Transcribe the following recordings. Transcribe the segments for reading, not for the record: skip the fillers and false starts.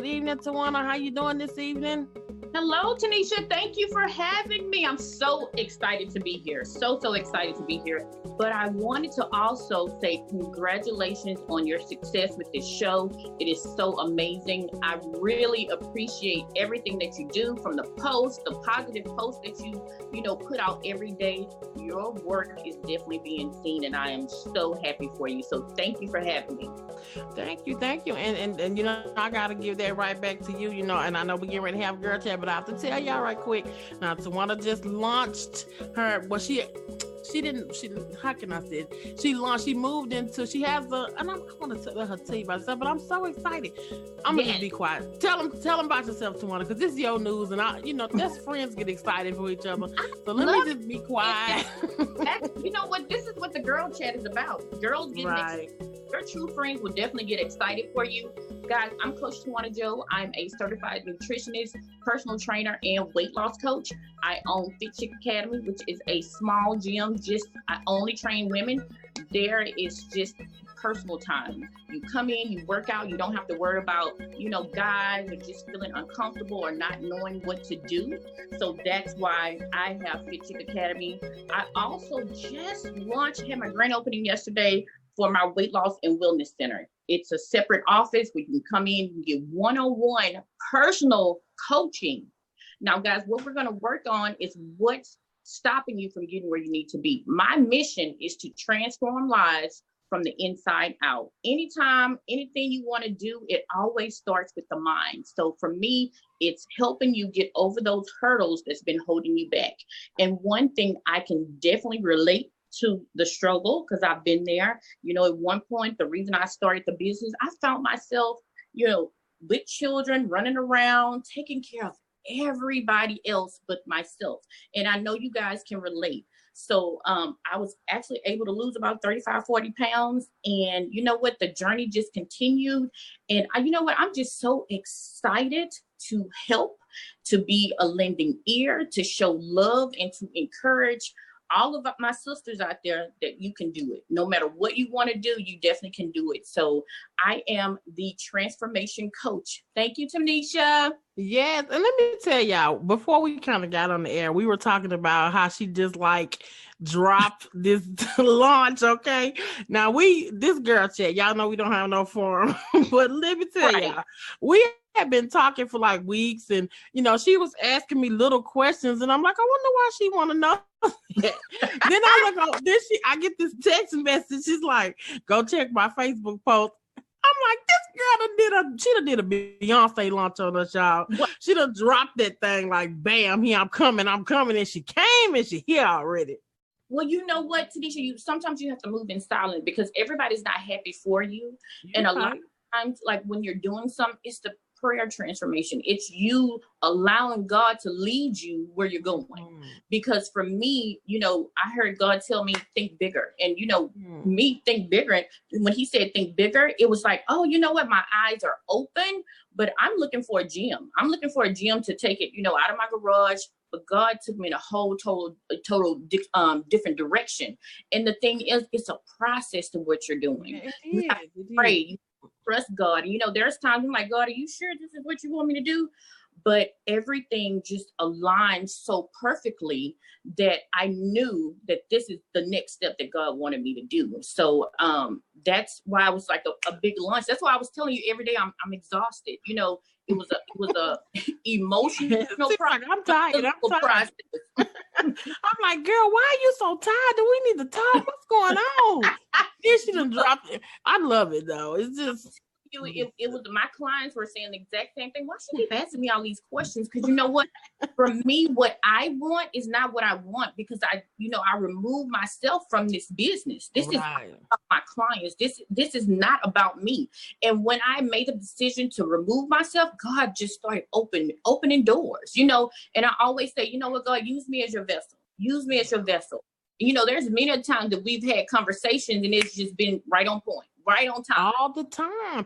Good evening, Tawana. How you doing this evening? Hello, Tanisha. Thank you for having me. I'm so excited to be here. So excited to be here. But I wanted to also say congratulations on your success with this show. It is so amazing. I really appreciate everything that you do, from the posts, the positive posts that you put out every day. Your work is definitely being seen, and I am so happy for you. So thank you for having me. Thank you. And I gotta give that right back to you, and I know we're getting ready to have girl chat, but I have to tell y'all right quick. Now, Tawana just launched her, well, she how can I say it? She moved into, she has and I want to let her tell you about herself, but I'm so excited. I'm gonna just be quiet. Tell them about yourself, Tawana, because this is your news, and that's friends get excited for each other. So let me just be quiet. You know what? This is what the girl chat is about. Girls getting excited. Your true friends will definitely get excited for you. Guys, I'm Coach Tawania Joe. I'm a certified nutritionist, personal trainer, and weight loss coach. I own Fit Chick Academy, which is a small gym. I only train women. There is just personal time. You come in, you work out. You don't have to worry about, guys are just feeling uncomfortable or not knowing what to do. So that's why I have Fit Chick Academy. I also just had my grand opening yesterday for my weight loss and wellness center. It's a separate office where you can come in and get one-on-one personal coaching. Now, guys, what we're going to work on is what's stopping you from getting where you need to be. My mission is to transform lives from the inside out. Anytime, anything you want to do, it always starts with the mind. So for me, it's helping you get over those hurdles that's been holding you back. And one thing I can definitely relate to the struggle, because I've been there. At one point, the reason I started the business, I found myself, with children, running around, taking care of everybody else but myself. And I know you guys can relate. So I was actually able to lose about 35, 40 pounds. And you know what? The journey just continued. And I'm just so excited to help, to be a lending ear, to show love, and to encourage all of my sisters out there that you can do it. No matter what you want to do, you definitely can do it. So I am the transformation coach. Thank you, Tanisha. Yes, and let me tell y'all, before we kind of got on the air, we were talking about how she just dropped this launch, okay? Now this girl chat, y'all know we don't have no forum, but let me tell y'all, we had been talking for weeks, and she was asking me little questions, and I'm like, I wonder why she want to know. Then I get this text message. She's like, go check my Facebook post. I'm like, this girl she did a Beyonce launch on us, y'all. What? She done dropped that thing bam, here I'm coming, and she came and she here already. Well, you know what, Tanisha, sometimes you have to move in silence because everybody's not happy for you. Yeah. And a lot of times, when you're doing something, it's the prayer transformation. It's you allowing God to lead you where you're going. Because for me, I heard God tell me, think bigger. And, me think bigger. And when he said think bigger, it was like, oh, you know what? My eyes are open, but I'm looking for a gym. I'm looking for a gym to take it, out of my garage. But God took me in a whole total different direction. And the thing is, it's a process to what you're doing. You have to pray. You trust God. There's times I'm like, God, are you sure this is what you want me to do? But everything just aligned so perfectly that I knew that this is the next step that God wanted me to do. So that's why I was a big lunch. That's why I was telling you every day I'm exhausted. It was a emotional process. I'm tired. I'm like, girl, why are you so tired? Do we need to talk? What's going on? Then she done dropped it. I love it though. It's just it was my clients were saying the exact same thing. Why should they asking me all these questions? Because you know what? For me, what I want is not what I want, because I remove myself from this business. This is about my clients. This is not about me. And when I made the decision to remove myself, God just started opening doors, And I always say, you know what, God, use me as your vessel. Use me as your vessel. There's many times that we've had conversations and it's just been right on point. right on time. All the time.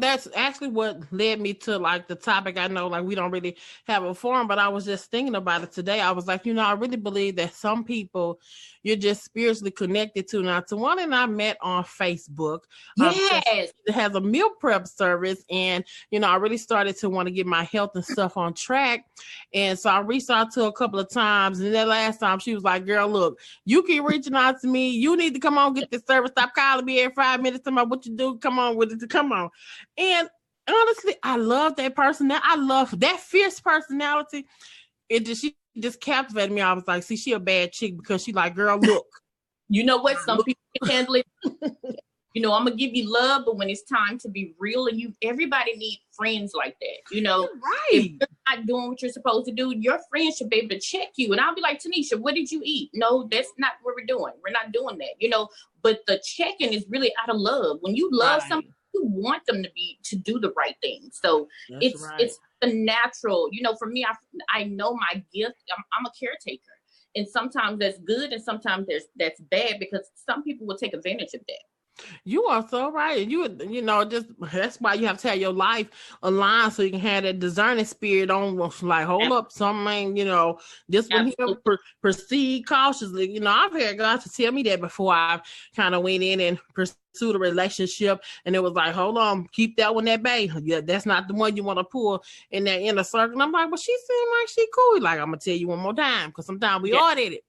That's actually what led me to like the topic. I know like we don't really have a forum, but I was just thinking about it today. I was like, I really believe that some people you're just spiritually connected to. Now, Tawania and I met on Facebook. Yes. It has a meal prep service, and I really started to want to get my health and stuff on track. And so I reached out to her a couple of times, and that last time she was like, girl, look, you keep reaching out to me. You need to come on, get this service. Stop calling me every 5 minutes. Tell me what you do. Come on with it. Come on. And honestly, I love that person. I love that fierce personality. She just captivated me. I was like, see, she a bad chick because she like, girl, look. You know what? Some people can handle it. I'm gonna give you love, but when it's time to be real, and everybody needs friends like that. Right. If you're not doing what you're supposed to do, your friends should be able to check you. And I'll be like, Tanisha, what did you eat? No, that's not what we're doing. We're not doing that. But the checking is really out of love. When you love somebody, you want them to do the right thing. So it's the natural. For me, I know my gift. I'm a caretaker, and sometimes that's good, and sometimes that's bad because some people will take advantage of that. You are so right. Just that's why you have to have your life aligned so you can have that discerning spirit on. Like, hold up, something. This one here proceed cautiously. I've had God to tell me that before I kind of went in and pursued a relationship, and it was like, hold on, keep that one at bay. Yeah, that's not the one you want to pull in that inner circle. And I'm like, well, she seemed like she cool. Like, I'm gonna tell you one more time because sometimes we audit it.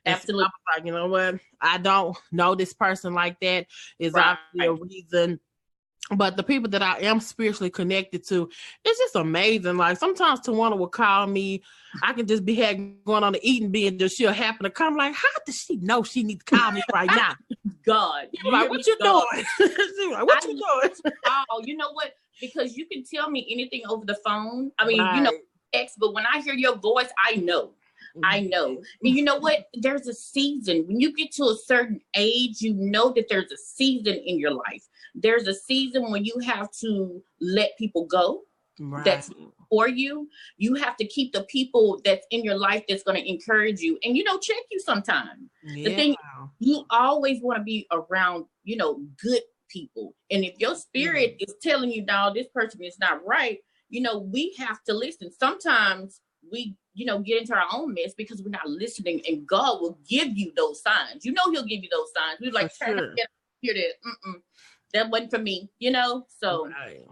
Absolutely. I was like, you know what? I don't know this person like that. Is obviously a reason. But the people that I am spiritually connected to, it's just amazing. Like sometimes Tawana will call me. I can just be going on the eating binge, and she'll happen to come. Like, how does she know she needs to call me right now? God, like, what you doing? She's like, what you doing? Oh, you know what? Because you can tell me anything over the phone. I mean, text, but when I hear your voice, I know. I know. And you know what? There's a season. When you get to a certain age, you know that there's a season in your life. There's a season when you have to let people go. Right. That's for you. You have to keep the people that's in your life that's going to encourage you and, check you sometime. Yeah. The thing, you always want to be around, good people. And if your spirit is telling you, no, this person is not right, we have to listen. Sometimes we get into our own mess because we're not listening, and God will give you those signs. He'll give you those signs. We're like, hear that. That wasn't for me, so. Right.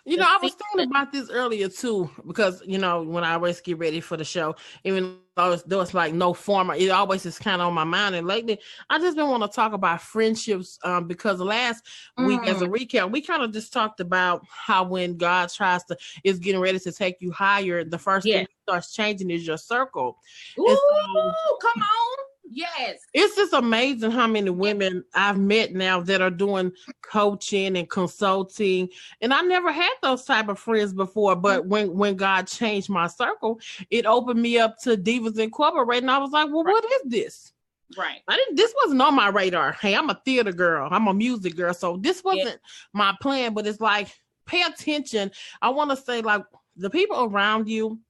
I was thinking about this earlier too, because, when I always get ready for the show, even though it's like no format, it always is kind of on my mind. And lately, I just been want to talk about friendships because last week, as a recap, we kind of just talked about how when God is getting ready to take you higher, the first thing he starts changing is your circle. Ooh, come on. Yes. It's just amazing how many women I've met now that are doing coaching and consulting. And I never had those type of friends before. But when God changed my circle, it opened me up to Divas Incorporated. And I was like, well, what is this? Right. This wasn't on my radar. Hey, I'm a theater girl. I'm a music girl. So this wasn't my plan. But it's like, pay attention. I want to say, like, the people around you,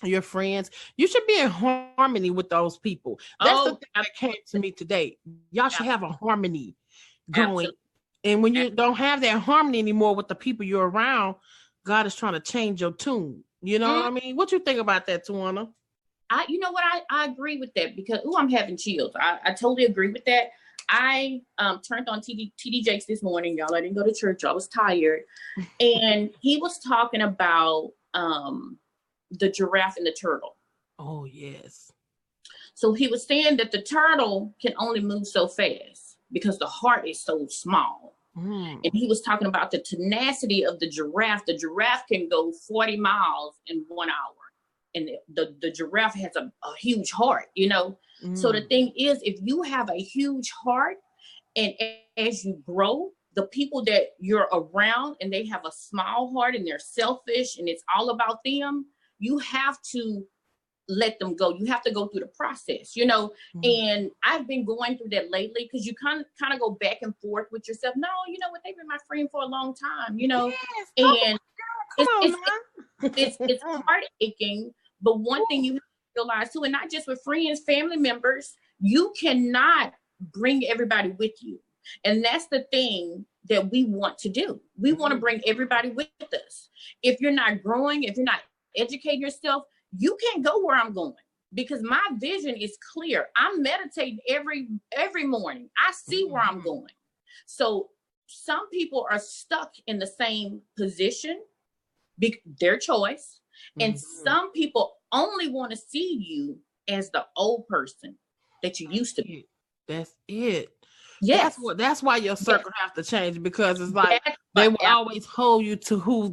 your friends, you should be in harmony with those people. That's the thing that came to me today. Y'all should have a harmony going. Absolutely. And when you don't have that harmony anymore with the people you're around, God is trying to change your tune. You know what I mean? What you think about that, Tawana? You know what? I agree with that because I'm having chills. I totally agree with that. I turned on TD Jakes this morning, y'all. I didn't go to church. I was tired. And he was talking about the giraffe and the turtle. Oh, yes. So he was saying that the turtle can only move so fast because the heart is so small. And he was talking about the tenacity of the giraffe. The giraffe can go 40 miles in 1 hour. And the giraffe has a huge heart, So the thing is, if you have a huge heart and as you grow, the people that you're around and they have a small heart and they're selfish and it's all about them, you have to let them go. You have to go through the process, and I've been going through that lately because you kind of go back and forth with yourself. No, you know what? They've been my friend for a long time, Yes, and it's heartaching. But one thing you have to realize too, and not just with friends, family members, you cannot bring everybody with you. And that's the thing that we want to do. We want to bring everybody with us. If you're not growing, if you're not educating yourself, you can't go where I'm going, because my vision is clear. I'm meditating every morning. I see where I'm going. So some people are stuck in the same position, their choice. And some people only want to see you as the old person that you used to be. That's it. Yes. That's why your circle have to change, because it's like they will always hold you to who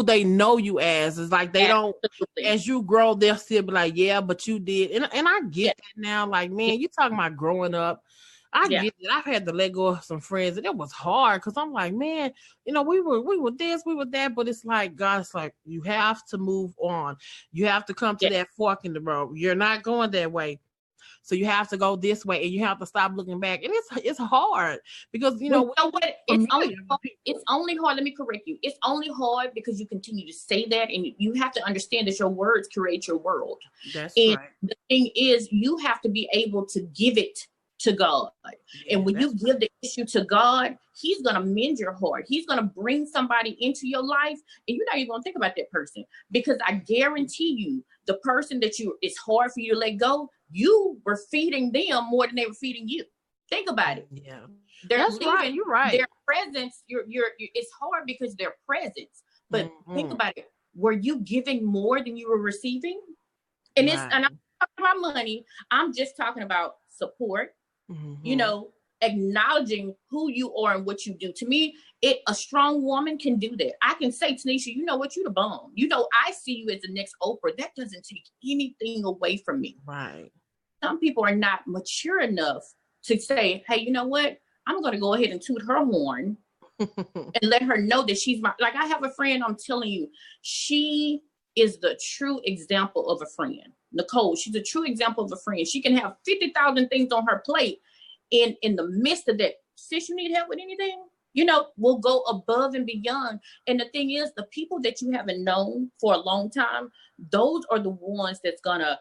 they know you as. It's like they don't, as you grow, they'll still be like, yeah, but you did. And I get that now. Like, man, you talking about growing up. I get it. I've had to let go of some friends, and it was hard, because I'm like, man, we were this, we were that, but it's like, God, it's like, you have to move on. You have to come to that fork in the road. You're not going that way. So you have to go this way, and you have to stop looking back. And it's hard, because you know what? It's only hard. Let me correct you. It's only hard because you continue to say that, and you have to understand that your words create your world. That's right. The thing is, you have to be able to give it to God. And when you give the issue to God, He's going to mend your heart. He's going to bring somebody into your life, and you're not even going to think about that person, because I guarantee you, the person that it's hard for you to let go, you were feeding them more than they were feeding you. Think about it. Yeah, that's right. You're right. Their presence, it's hard because their presence. But think about it. Were you giving more than you were receiving? And and I'm not talking about money. I'm just talking about support. Acknowledging who you are and what you do. To me, a strong woman can do that. I can say, Tanisha, you know what? You the bomb. I see you as the next Oprah. That doesn't take anything away from me. Right. Some people are not mature enough to say, hey, you know what? I'm going to go ahead and toot her horn and let her know that she's like, I have a friend, I'm telling you, she is the true example of a friend. Nicole, she's a true example of a friend. She can have 50,000 things on her plate. In the midst of that, sis, you need help with anything? We'll go above and beyond. And the thing is, the people that you haven't known for a long time, those are the ones that's gonna,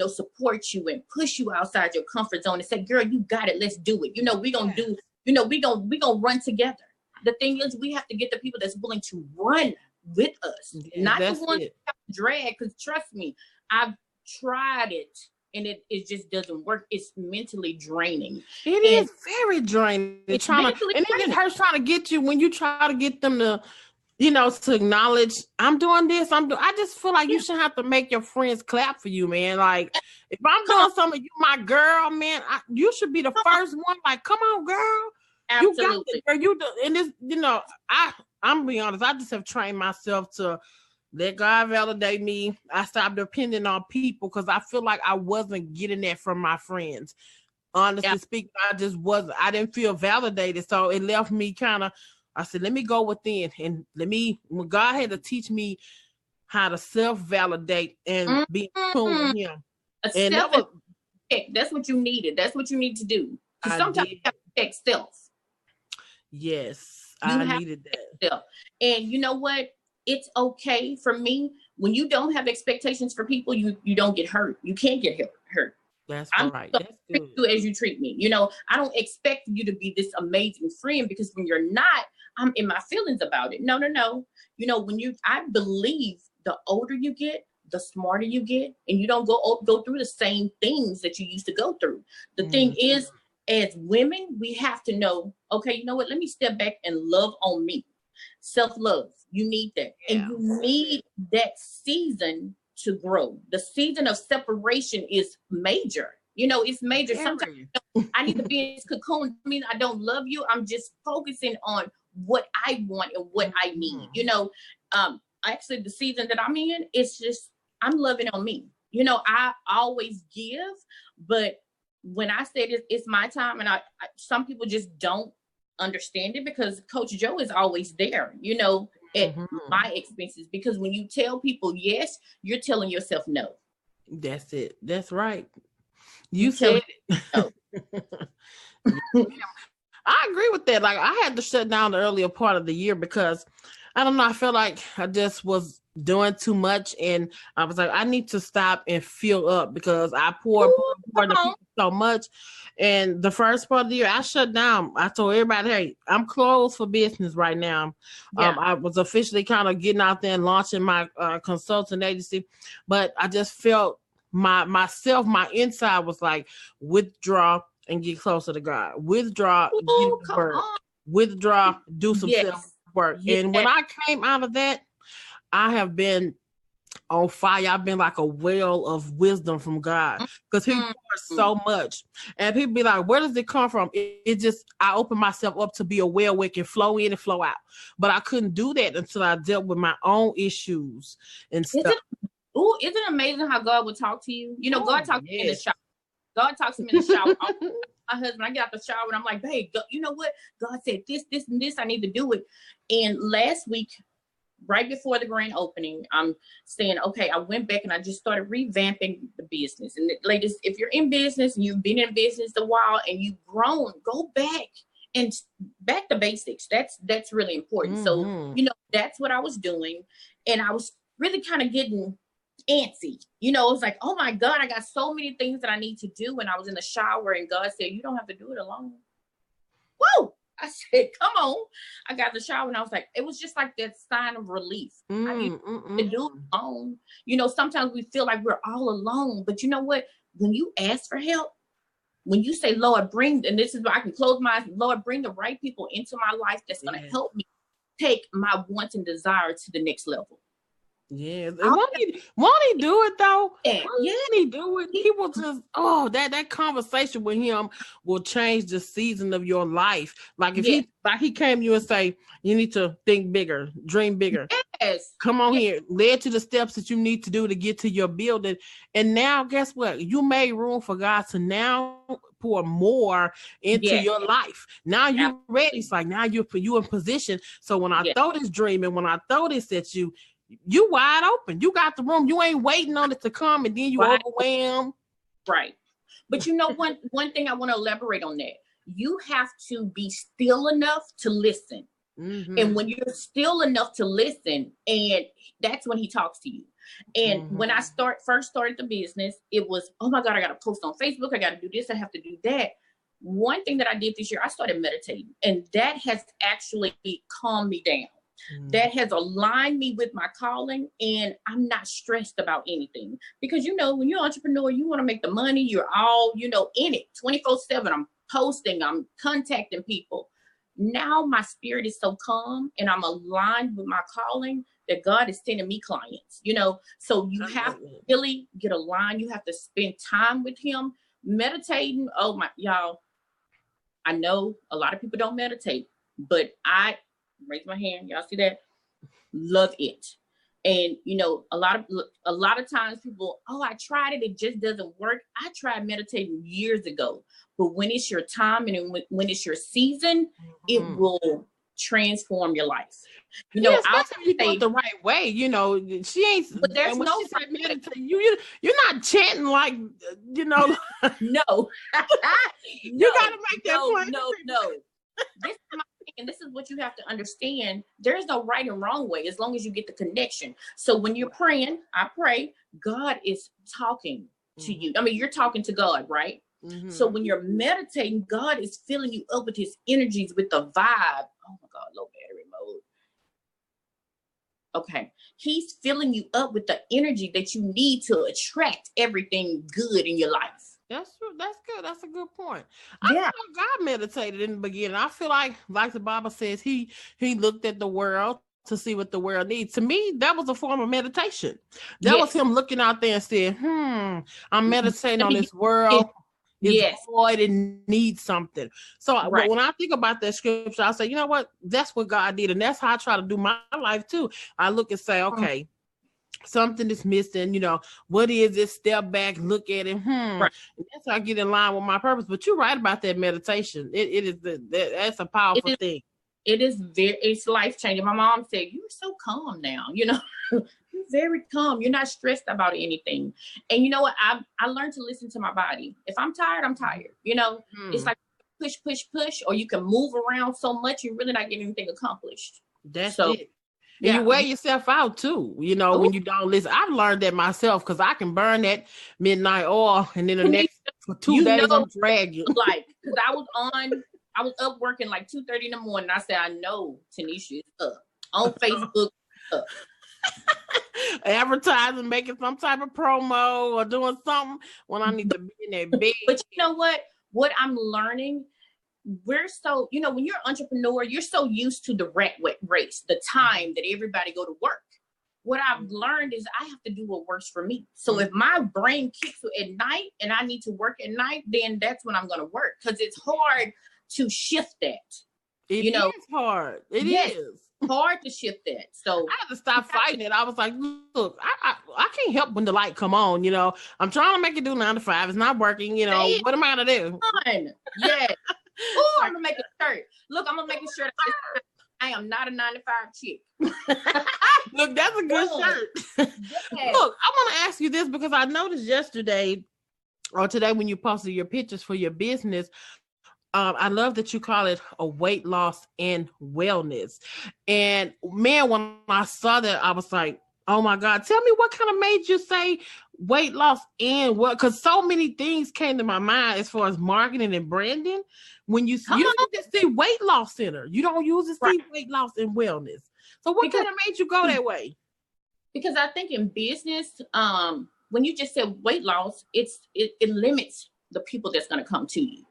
support you and push you outside your comfort zone and say, girl, you got it. Let's do it. We're gonna do, we're gonna run together. The thing is, we have to get the people that's willing to run with us, not the ones that have to drag. Because trust me, I've tried it. And it just doesn't work. It's mentally draining. It is very draining. It hurts trying to get you when you try to get them to, to acknowledge, I'm doing this. I just feel like you shouldn't have to make your friends clap for you, man. Like, if I'm doing something, you my girl, man, you should be the first one. Like, come on, girl. Absolutely. You got it, girl. You do, and this, I'm gonna be honest. I just have trained myself to let God validate me. I stopped depending on people because I feel like I wasn't getting that from my friends. Honestly speaking, I didn't feel validated. So it left me I said, let me go within and when God had to teach me how to self-validate and be in tune with Him. And that's what you needed. That's what you need to do. Sometimes you have to check self. Yes, I needed that. And you know what? It's okay for me when you don't have expectations for people. You don't get hurt. You can't get hurt. That's right. That's good. You as you treat me. I don't expect you to be this amazing friend, because when you're not, I'm in my feelings about it. No. I believe the older you get, the smarter you get, and you don't go through the same things that you used to go through. The thing is, as women, we have to know, okay, you know what? Let me step back and love on me. Self-love. You need that. And you need that season to grow. The season of separation is major. It's major. Sometimes I need to be in this cocoon. I mean, I don't love you. I'm just focusing on what I want and what I need. Actually, the season that I'm in, it's just, I'm loving on me. I always give, but when I say this, it's my time, and some people just don't understand it, because Coach Joe is always there, at my expenses, because when you tell people yes, you're telling yourself no. That's it. That's right. You said it. No. I agree with that. Like, I had to shut down the earlier part of the year because I don't know, I felt like I just was doing too much, and I was like, I need to stop and fill up because I poured into people so much. And the first part of the year, I shut down. I told everybody, "Hey, I'm closed for business right now." I was officially kind of getting out there and launching my consulting agency, but I just felt my inside was like, withdraw and get closer to God. Withdraw, get the word. Withdraw, do some self work. And when I came out of that, I have been on fire. I've been like a well of wisdom from God because He pours so much. And people be like, where does it come from? It just, I open myself up to be a well where it can flow in and flow out. But I couldn't do that until I dealt with my own issues and stuff. Isn't it amazing how God would talk to you? You know, God talks to me in the shower. God talks to me in the shower. My husband, I get out the shower and I'm like, babe, you know what? God said this, this, and this. I need to do it. And last week, right before the grand opening, I'm saying, okay, I went back and I just started revamping the business. And ladies, if you're in business and you've been in business a while and you've grown, go back and back to basics. That's really important. So, you know, that's what I was doing. And I was really kind of getting antsy. You know, it was like, oh my God, I got so many things that I need to do. And I was in the shower and God said, you don't have to do it alone. Whoa. I said, come on. I got the shower and I was like, it was just like that sign of relief. I need to do it alone. You know, sometimes we feel like we're all alone, but you know what? When you ask for help, when you say, Lord, bring, and this is where I can close my eyes, Lord, bring the right people into my life that's going to help me take my wants and desire to the next level. Yeah, won't he do it though? Yeah, he do it. He will just that conversation with him will change the season of your life. Like if he came to you and say, you need to think bigger, dream bigger. Yes. Come on here, led to the steps that you need to do to get to your building. And now guess what? You made room for God to now pour more into your life. Now you're ready. It's like now you in position. So when I throw this dream and when I throw this at you, you wide open. You got the room. You ain't waiting on it to come and then you overwhelmed. Right. But you know, one thing I want to elaborate on that. You have to be still enough to listen. And when you're still enough to listen, and that's when he talks to you. And when I first started the business, it was, oh my God, I got to post on Facebook. I got to do this. I have to do that. One thing that I did this year, I started meditating, and that has actually calmed me down. That has aligned me with my calling, and I'm not stressed about anything because, you know, when you're an entrepreneur, you want to make the money. You're all, you know, in it 24/7. I'm posting, I'm contacting people. Now my spirit is so calm and I'm aligned with my calling that God is sending me clients, you know, so you have to really get aligned. You have to spend time with him meditating. Oh my, y'all, I know a lot of people don't meditate, but I raise my hand. Y'all see that? Love it. And you know, a lot of times people, I tried it, it just doesn't work. I tried meditating years ago, but when it's your time and when it's your season, it will transform your life. You know, especially if you do it the right way. You know, she ain't. But there's no meditate. You're not chanting like, you know. No, you gotta make that point. No. This is my thing, and this is what you have to understand. There's no right and wrong way as long as you get the connection. So when you're praying, I pray, God is talking to you. I mean, you're talking to God, right? So when you're meditating, God is filling you up with his energies, with the vibe. Oh my God, low battery mode. Okay. He's filling you up with the energy that you need to attract everything good in your life. That's true. That's good. That's a good point. I feel like God meditated in the beginning. I feel like the Bible says, he looked at the world to see what the world needs. To me, that was a form of meditation. That was him looking out there and said, I'm meditating on this world. It's void and needs something. So when I think about that scripture, I say, you know what? That's what God did. And that's how I try to do my life too. I look and say, okay, something is missing, you know, what is it? Step back, look at it. Right. And that's how I get in line with my purpose. But you're right about that meditation. That's a powerful thing. It's life changing. My mom said, you're so calm now, you know, you're very calm. You're not stressed about anything. And you know what? I learned to listen to my body. If I'm tired, I'm tired. You know, it's like push, or you can move around so much, you're really not getting anything accomplished. That's it. And you wear yourself out too, you know, when you don't listen. I've learned that myself because I can burn that midnight oil and then the next for 2 days I'm dragging. Like, because I was up working like 2:30 in the morning. I said, I know Tanisha is up on Facebook. Up. Advertising, making some type of promo or doing something when I need to be in that bed. But you know what? What I'm learning, we're so, you know, when you're an entrepreneur, you're so used to the rat race, the time that everybody go to work. What I've learned is I have to do what works for me. So if my brain kicks at night and I need to work at night, then that's when I'm going to work, because it's hard to shift that. It is hard. It is hard to shift that. So I had to stop fighting it. I was like, look, I can't help when the light come on, you know. I'm trying to make it do 9 to 5. It's not working, you know. What am I gonna do? Yeah. Oh, I'm gonna make a shirt. Look, I'm gonna make a shirt. I am not a 9 to 5 chick. Look, that's a good shirt. Look, I want to ask you this because I noticed yesterday or today when you posted your pictures for your business. I love that you call it a weight loss and wellness. And man, when I saw that, I was like, oh my God, tell me what kind of made you say weight loss and what? Because so many things came to my mind as far as marketing and branding. When you just see weight loss center, you don't use it, see weight loss and wellness. So what kind of made you go that way? Because I think in business, when you just said weight loss, it limits the people that's going to come to you.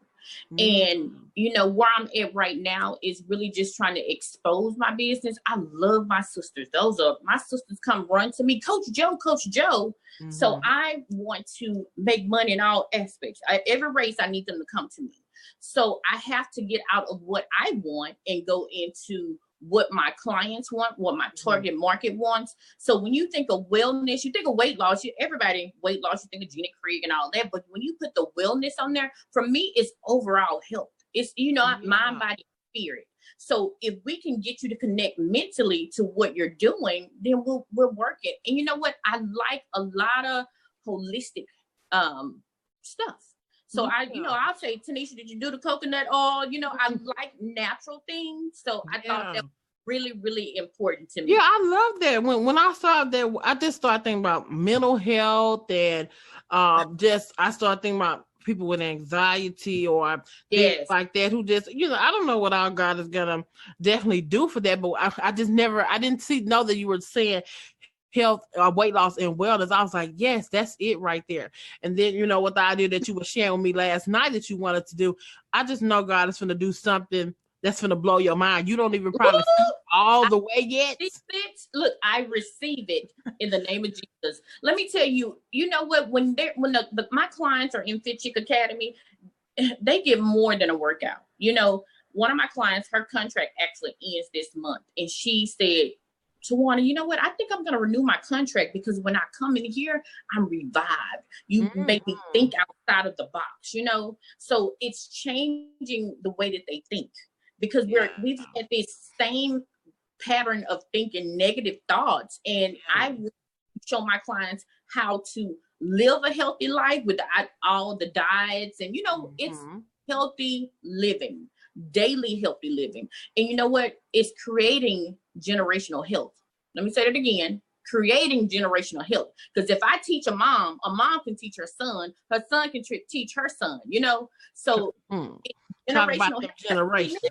And, you know, where I'm at right now is really just trying to expose my business. I love my sisters. My sisters come run to me, Coach Joe. Mm-hmm. So I want to make money in all aspects. Every race, I need them to come to me. So I have to get out of what I want and go into what my clients want, what my target market wants. So when you think of wellness, you think of weight loss, everybody weight loss, you think of Gina Krieg and all that. But when you put the wellness on there, for me, it's overall health. It's, you know, mind, body, spirit. So if we can get you to connect mentally to what you're doing, then we're working. And you know what? I like a lot of holistic stuff. So I'll say, Tanisha, did you do the coconut oil? You know, I like natural things. So I thought that was really, really important to me. Yeah, I love that. When I saw that, I just started thinking about mental health and I started thinking about people with anxiety or things like that who just, you know, I don't know what our God is gonna definitely do for that, but I didn't know that you were saying health, weight loss and wellness. I was like, yes, that's it right there. And then, you know, with the idea that you were sharing with me last night that you wanted to do, I just know God is going to do something that's going to blow your mind. You don't even probably see all the way yet. Look, I receive it in the name of Jesus. Let me tell you, you know what, when my clients are in Fit Chick Academy, they get more than a workout. You know, one of my clients, her contract actually ends this month. And she said, Tawania, you know what? I think I'm going to renew my contract because when I come in here, I'm revived. You make me think outside of the box, you know? So it's changing the way that they think because we've had this same pattern of thinking negative thoughts. And I show my clients how to live a healthy life with all the diets. And, you know, it's healthy living. Daily healthy living. And you know what? It's creating generational health. Let me say that again. Creating generational health. Because if I teach a mom can teach her son can teach her son, you know? So generational health. Generations.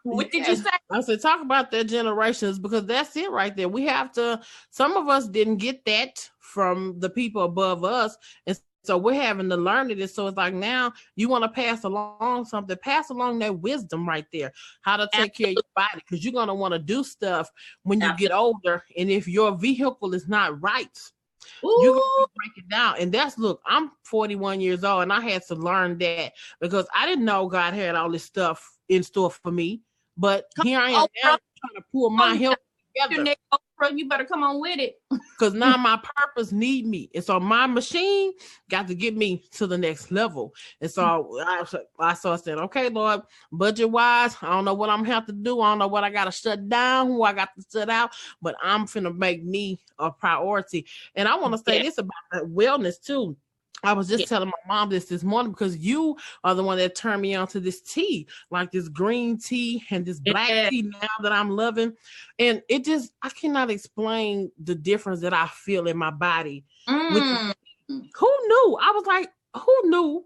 What did you say? I said, talk about their generations because that's it right there. We have to, some of us didn't get that from the people above us. And so we're having to learn it. So it's like now you want to pass along something, pass along that wisdom right there, how to take care of your body, because you're going to want to do stuff when you get older. And if your vehicle is not right, you're going to break it down. And look, I'm 41 years old and I had to learn that because I didn't know God had all this stuff in store for me. But here I am now trying to pull my health together. You better come on with it. Because now my purpose need me. And so my machine got to get me to the next level. And so I said, okay, Lord, budget wise, I don't know what I'm going to have to do. I don't know what I got to shut down, who I got to shut out, but I'm finna make me a priority. And I want to say this about that wellness too. I was just telling my mom this morning because you are the one that turned me on to this tea, like this green tea and this black tea now that I'm loving. And it just, I cannot explain the difference that I feel in my body. With the tea. Who knew? I was like, who knew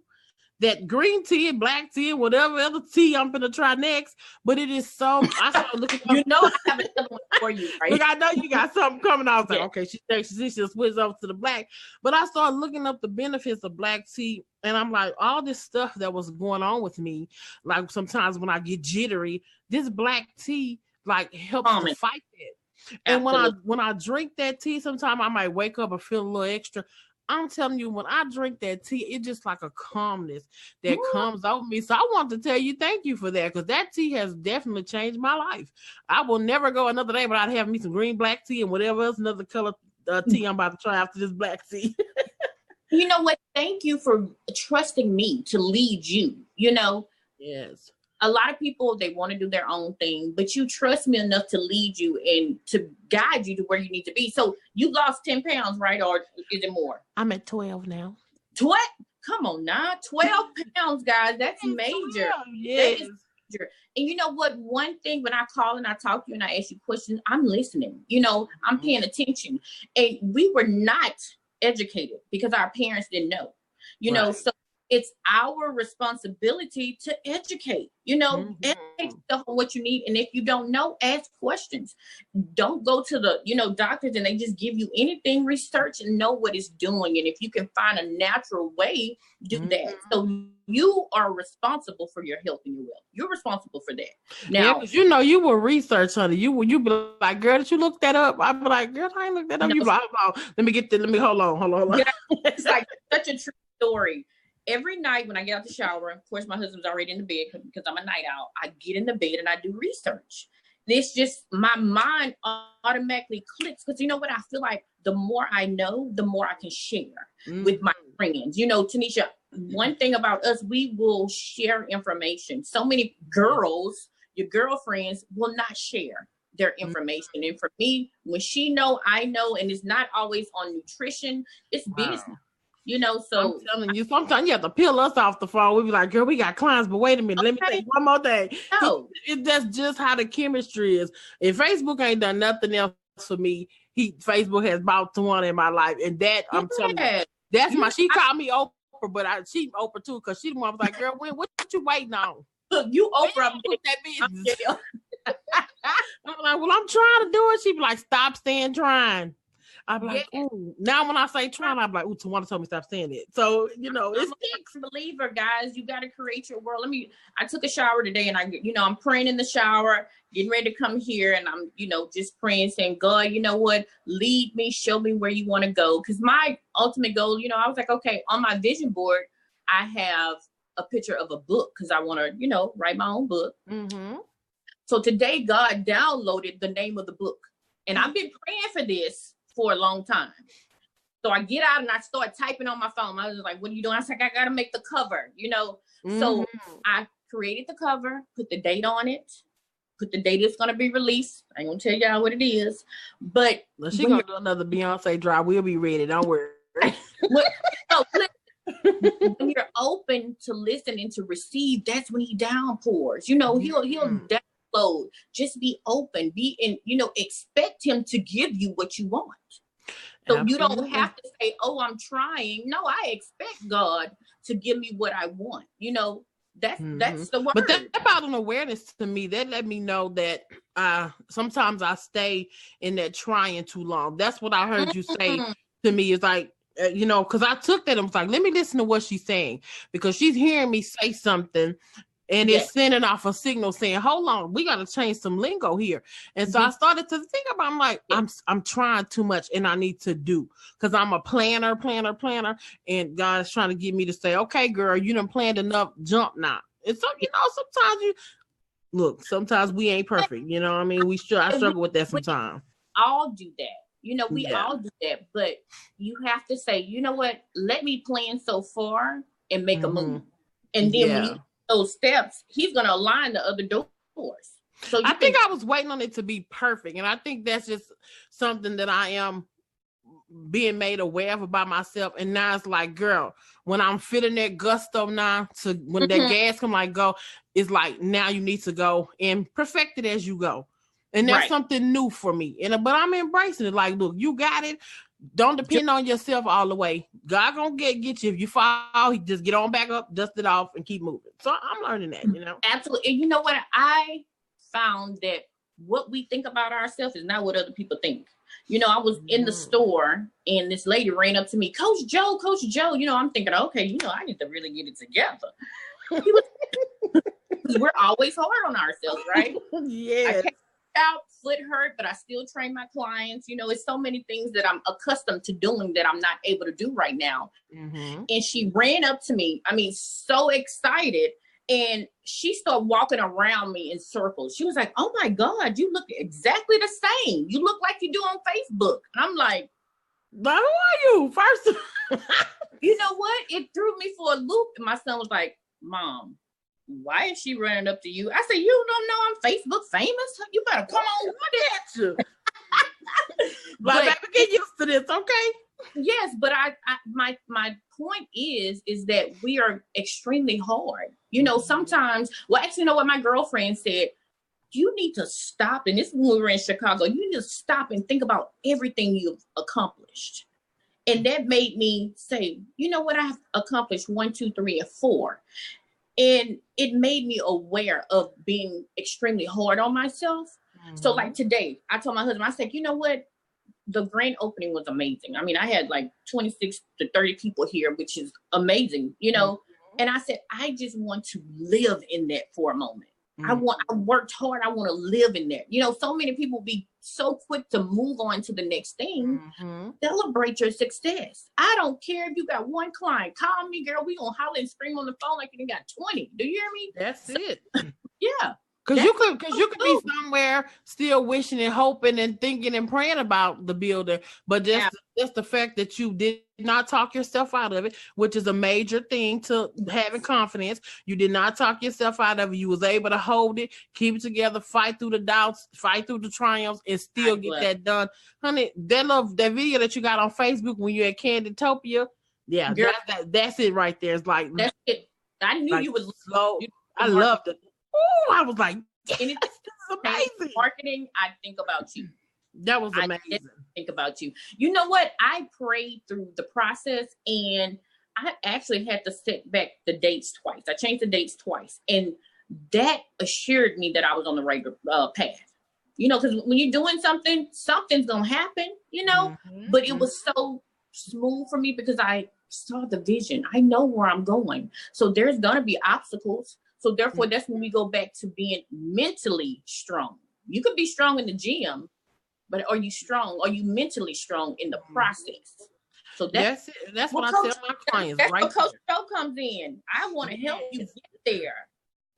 that green tea and black tea and whatever other tea I'm going to try next? But it is so, I started looking up. You know I have another one for you, right? Look, I know you got something coming. I was like, okay, she'll switch over to the black. But I started looking up the benefits of black tea, and I'm like, all this stuff that was going on with me, like sometimes when I get jittery, this black tea like helps to fight it. And when I drink that tea, sometimes I might wake up and feel a little extra. I'm telling you, when I drink that tea, it's just like a calmness that comes over me. So I want to tell you thank you for that, because that tea has definitely changed my life. I will never go another day without having me some green black tea and whatever else another color tea I'm about to try after this black tea. You know what? Thank you for trusting me to lead you. You know? Yes. A lot of people, they want to do their own thing, but you trust me enough to lead you and to guide you to where you need to be. So you lost 10 pounds, right? Or is it more? I'm at 12 now. 12? Come on now. 12 pounds, guys. That's major. Yes. That is major. And you know what? One thing, when I call and I talk to you and I ask you questions, I'm listening. You know, I'm paying attention. And we were not educated because our parents didn't know. You know, so it's our responsibility to educate, educate yourself on what you need. And if you don't know, ask questions. Don't go to the, doctors and they just give you anything. Research and know what it's doing. And if you can find a natural way, do that. So you are responsible for your health and your wealth. You're responsible for that. Now, you will research, honey. You be like, girl, did you look that up? I'd be like, girl, I ain't looked that up. You like, hold on. Yeah, it's like such a true story. Every night when I get out the shower, of course, my husband's already in the bed because I'm a night owl. I get in the bed and I do research. This just, my mind automatically clicks because you know what? I feel like the more I know, the more I can share with my friends. Tanisha, one thing about us, we will share information. So many girls, your girlfriends, will not share their information. And for me, when she know, I know, and it's not always on nutrition, it's business. So I'm telling you, sometimes you have to peel us off the phone. We be like, girl, we got clients, but wait a minute, let me tell you one more thing. No. That's just how the chemistry is. If Facebook ain't done nothing else for me, Facebook has about one in my life. And that, I'm telling you, that's she called me Oprah, but she Oprah too, because she the one was like, girl, what you waiting on? Look, you Oprah. That business. I'm like, well, I'm trying to do it. She be like, stop saying trying. I'm like, ooh. Now when I say trying, I'm like, ooh, Tawania told me stop saying it. So, it's a believer, guys. You got to create your world. I took a shower today and I'm praying in the shower, getting ready to come here. And I'm, just praying, saying, God, you know what? Lead me, show me where you want to go. Because my ultimate goal, I was like, okay, on my vision board, I have a picture of a book because I want to, write my own book. Mm-hmm. So today, God downloaded the name of the book. And I've been praying for this for a long time. So I get out and I start typing on my phone. I was like, what are you doing? I was like, I got to make the cover, So I created the cover, put the date on it, put the date it's going to be released. I ain't going to tell y'all what it is. But she's going to do another Beyonce drop. We'll be ready. Don't worry. When you're open to listen and to receive, that's when he downpours. He'll download. Just be open. Be in, expect him to give you what you want. So Absolutely. You don't have to say, oh, I'm trying. No, I expect God to give me what I want. That's the word. But that about an awareness to me, that let me know that sometimes I stay in that trying too long. That's what I heard you say to me, is like, because I took that and was like, let me listen to what she's saying, because she's hearing me say something and it's sending off a signal saying, hold on, we got to change some lingo here. And so I started to think about, I'm like, I'm trying too much and I need to do, because I'm a planner. And God is trying to get me to say, okay, girl, you done planned enough, jump now. And so, sometimes we ain't perfect. You know what I mean? I struggle with that sometimes. All do that. We all do that. But you have to say, you know what? Let me plan so far and make a move. And then when you those steps, he's going to align the other doors. So I think I was waiting on it to be perfect. And I think that's just something that I am being made aware of about myself. And now it's like, girl, when I'm feeling that gusto now, to when that gas come like go, it's like now you need to go and perfect it as you go. And that's something new for me. But I'm embracing it. Like, look, you got it. Don't depend on yourself all the way. God gonna get you. If you fall, he just get on back up, dust it off, and keep moving. So I'm learning that, Absolutely. And you know what? I found that what we think about ourselves is not what other people think. I was in the store and this lady ran up to me, Coach Joe. I'm thinking, okay, I need to really get it together. We're always hard on ourselves, right? Yeah. I came out, foot hurt, but I still train my clients. It's so many things that I'm accustomed to doing that I'm not able to do right now. Mm-hmm. And she ran up to me, so excited. And she started walking around me in circles. She was like, oh my God, you look exactly the same. You look like you do on Facebook. And I'm like, but who are you? First, you know what? It threw me for a loop. And my son was like, Mom, why is she running up to you? I said, you don't know I'm Facebook famous? You better come on with it. But baby, get used to this, okay? Yes, but my point is that we are extremely hard. Sometimes, actually, what my girlfriend said, you need to stop. And this is when we were in Chicago. You need to stop and think about everything you've accomplished. And that made me say, you know what? I've accomplished 1, 2, 3, and 4. And it made me aware of being extremely hard on myself. Mm-hmm. So like today, I told my husband, I said, you know what? The grand opening was amazing. I mean, I had like 26 to 30 people here, which is amazing, Mm-hmm. And I said, I just want to live in that for a moment. Mm-hmm. I worked hard. I want to live in that. So many people be so quick to move on to the next thing. Mm-hmm. Celebrate your success. I don't care if you got one client. Call me, girl. We gonna holler and scream on the phone like you got 20. Do you hear me? That's it. Yeah. Because you could be somewhere still wishing and hoping and thinking and praying about the builder, but just the fact that you did not talk yourself out of it, which is a major thing to having confidence. You did not talk yourself out of it. You was able to hold it, keep it together, fight through the doubts, fight through the triumphs, and still get that done. Honey, that video that you got on Facebook when you're at Canditopia, that's it right there. It's like that's it. I knew you was slow. I loved it. Oh, I was like, yes, this is amazing. Marketing, I think about you. That was amazing. I think about you. You know what? I prayed through the process, and I actually had to set back the dates twice. I changed the dates twice, and that assured me that I was on the right path. Because when you're doing something, something's gonna happen. Mm-hmm. But it was so smooth for me because I saw the vision. I know where I'm going, so there's gonna be obstacles. So therefore, that's when we go back to being mentally strong. You could be strong in the gym, but are you strong? Are you mentally strong in the process? So that's it. That's what I tell my clients. That's where Coach Joe comes in. I want to help you get there.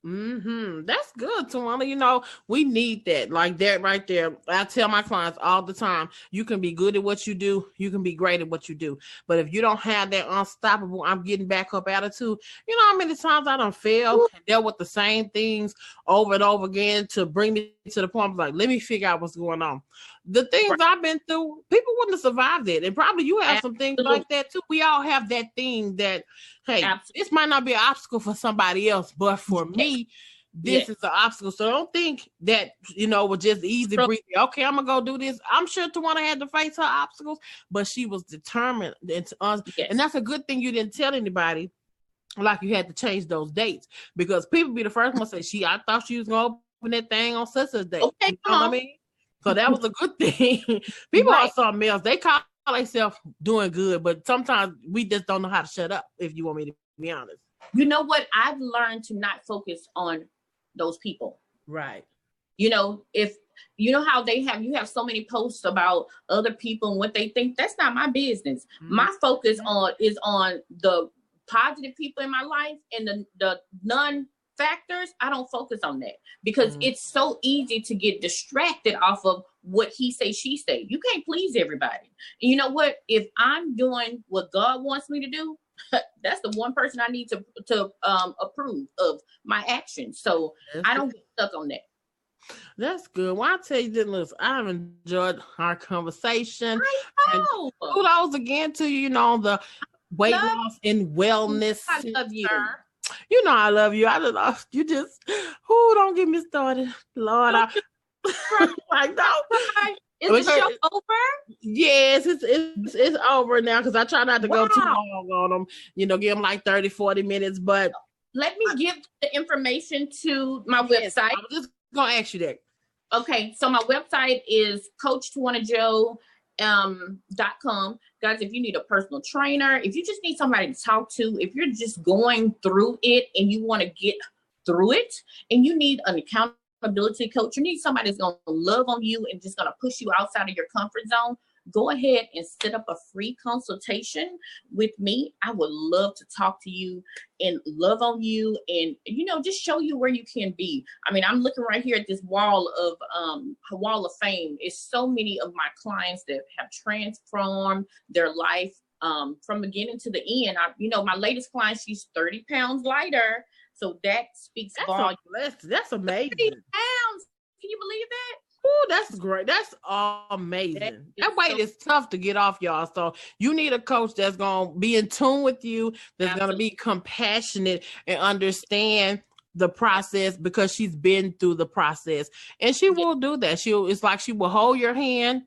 Mm-hmm. That's good, Tawania. We need that, like that right there. I tell my clients all the time, you can be good at what you do, you can be great at what you do, but if you don't have that unstoppable, I'm getting back up attitude, how many times I done failed and dealt with the same things over and over again to bring me to the point of like, let me figure out what's going on. The things I've been through, people wouldn't have survived it. And probably you have some things like that too. We all have that thing that, hey, this might not be an obstacle for somebody else, but for me, this is an obstacle. So don't think that, was just easy breathing. Okay, I'm going to go do this. I'm sure Tawania had to face her obstacles, but she was determined. And that's a good thing you didn't tell anybody, like you had to change those dates, because people be the first one to say, I thought she was going to open that thing on such a date. Okay, you know what I mean? So that was a good thing. People are something else. They call themselves doing good, but sometimes we just don't know how to shut up, if you want me to be honest. You know what? I've learned to not focus on those people. Right. If how you have so many posts about other people and what they think, that's not my business. Mm-hmm. My focus is on the positive people in my life, and the non-factors, I don't focus on that, because it's so easy to get distracted off of what he say, she say. You can't please everybody. And you know what? If I'm doing what God wants me to do, that's the one person I need to approve of my actions. So I don't get stuck on that. That's good. Well, I tell you this, listen, I've enjoyed our conversation. I And know. kudos again to you, the weight loss and wellness. I love you. You know I love you. I love you. Just don't get me started, Lord. Like no. Is the show over? Yes, it's over now because I try not to go too long on them. Give them like 30, 40 minutes. But let me give the information to my website. I was just gonna ask you that. Okay, so my website is Coach Tawania Joe. .com. Guys, if you need a personal trainer, if you just need somebody to talk to, if you're just going through it and you want to get through it and you need an accountability coach, you need somebody that's going to love on you and just going to push you outside of your comfort zone, go ahead and set up a free consultation with me. I would love to talk to you and love on you and, just show you where you can be. I mean, I'm looking right here at this wall of fame. It's so many of my clients that have transformed their life from beginning to the end. My latest client, she's 30 pounds lighter. So that speaks volumes. That's amazing. 30 pounds. Can you believe that? Oh, that's great. That's amazing. That weight is tough to get off, y'all. So you need a coach that's going to be in tune with you, that's going to be compassionate and understand the process because she's been through the process. And she will do that. It's like she will hold your hand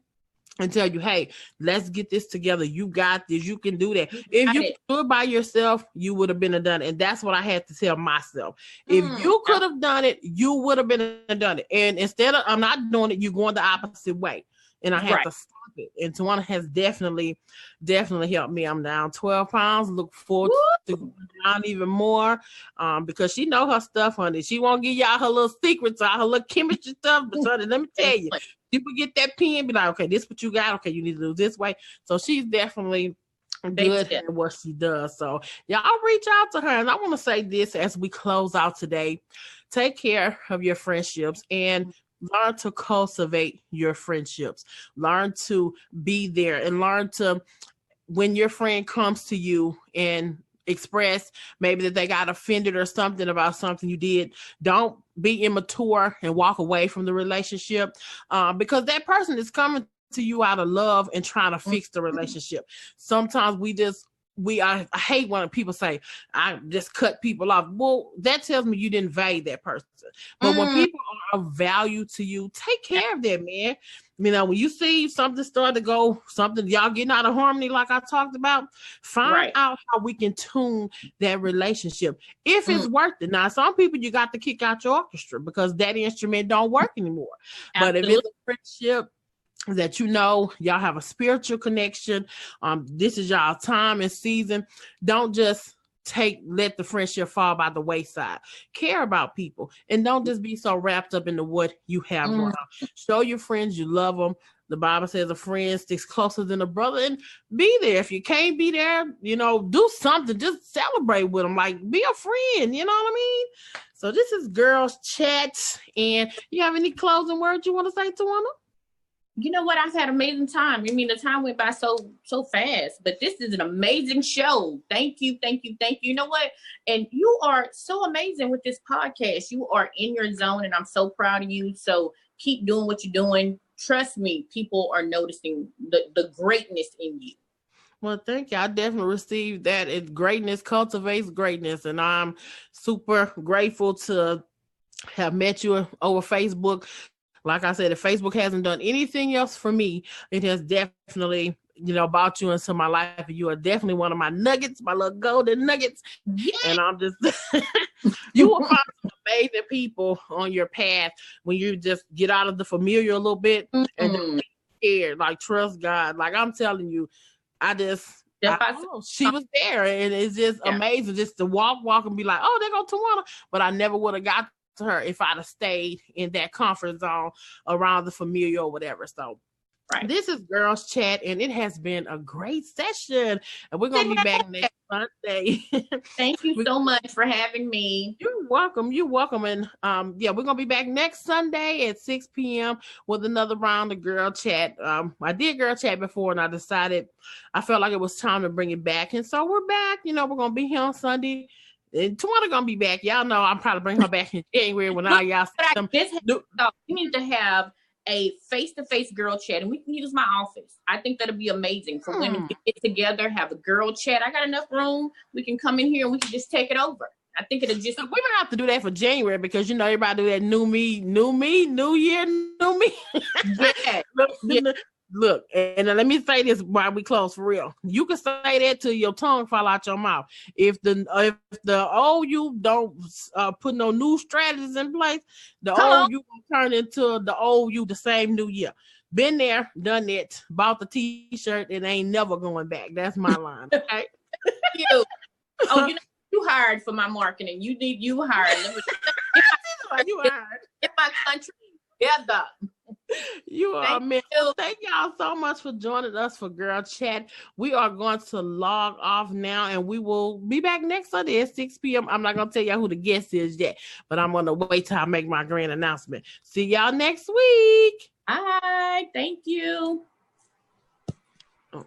and tell you, hey, let's get this together. You got this. You can do that. If you do it by yourself, you would have been done it. And that's what I had to tell myself. If you could have done it, you would have been done it. And instead of I'm not doing it, you're going the opposite way. And I had to stop it. And Tawania has definitely helped me. I'm down 12 pounds. Look forward to going down even more because she know her stuff, honey. She won't give y'all her little secrets, her little chemistry stuff. But honey, let me tell you, people get that pen, be like, okay, this is what you got. Okay, you need to do this way. So she's definitely good at what she does. So y'all reach out to her. And I want to say this as we close out today. Take care of your friendships and learn to cultivate your friendships. Learn to be there and learn to, when your friend comes to you and express maybe that they got offended or something about something you did, don't be immature and walk away from the relationship because that person is coming to you out of love and trying to fix the relationship. Sometimes I hate when people say, I just cut people off. Well, that tells me you didn't value that person. But when people are of value to you, take care of them, man. When you see something start to go, something y'all getting out of harmony, like I talked about, find out how we can tune that relationship. If it's worth it. Now, some people you got to kick out your orchestra because that instrument don't work anymore. Absolutely. But if it's a friendship that y'all have a spiritual connection, this is y'all time and season, don't just let the friendship fall by the wayside. Care about people and don't just be so wrapped up into what you have going on. Show your friends you love them. The Bible says a friend sticks closer than a brother, and be there. If you can't be there, do something. Just celebrate with them. Like, be a friend. You know what I mean? So this is Girls Chat. And you have any closing words you want to say, Tawania? You know what? I've had an amazing time. I mean, the time went by so fast, but this is an amazing show. Thank you. You know what? And you are so amazing with this podcast. You are in your zone, and I'm so proud of you. So keep doing what you're doing. Trust me, people are noticing the greatness in you. Well, thank you. I definitely received that. Greatness cultivates greatness, and I'm super grateful to have met you over Facebook. Like I said, if Facebook hasn't done anything else for me, it has definitely, brought you into my life. You are definitely one of my nuggets, my little golden nuggets. Yeah. And I'm just, you will find some amazing people on your path when you just get out of the familiar a little bit and don't be scared. Like, trust God. Like, I'm telling you, she was there, and it's just amazing just to walk and be like, oh, there go Tawania. But I never would have got to her if I'd have stayed in that comfort zone around the familiar or whatever. So this is Girls Chat, and it has been a great session, and we're gonna be back next Sunday. Thank you so much for having me. You're welcome. And we're gonna be back next Sunday at 6 p.m. with another round of Girl Chat. I did Girl Chat before, and I felt like it was time to bring it back, and so we're back. We're gonna be here on Sunday. And Tawana gonna be back. Y'all know I'm probably bring her back in January when all y'all. We need to have a face-to-face girl chat, and we can use my office. I think that'd be amazing for women to get together, have a girl chat. I got enough room. We can come in here and we can just take it over. I think it'll just. We might have to do that for January because everybody do that new year, new me. Yeah. Look, and let me say this while we close for real. You can say that till your tongue fall out your mouth. If the old you don't put no new strategies in place, the old you will turn into the old you the same new year. Been there, done it, bought the t-shirt, and ain't never going back. That's my line. Okay. You hired for my marketing. You hired. You hired. Get my country together. You are man. Thank y'all so much for joining us for Girl Chat. We are going to log off now, and we will be back next Sunday at 6 p.m. I'm not going to tell y'all who the guest is yet, but I'm going to wait till I make my grand announcement. See y'all next week. Bye. Thank you. Oh,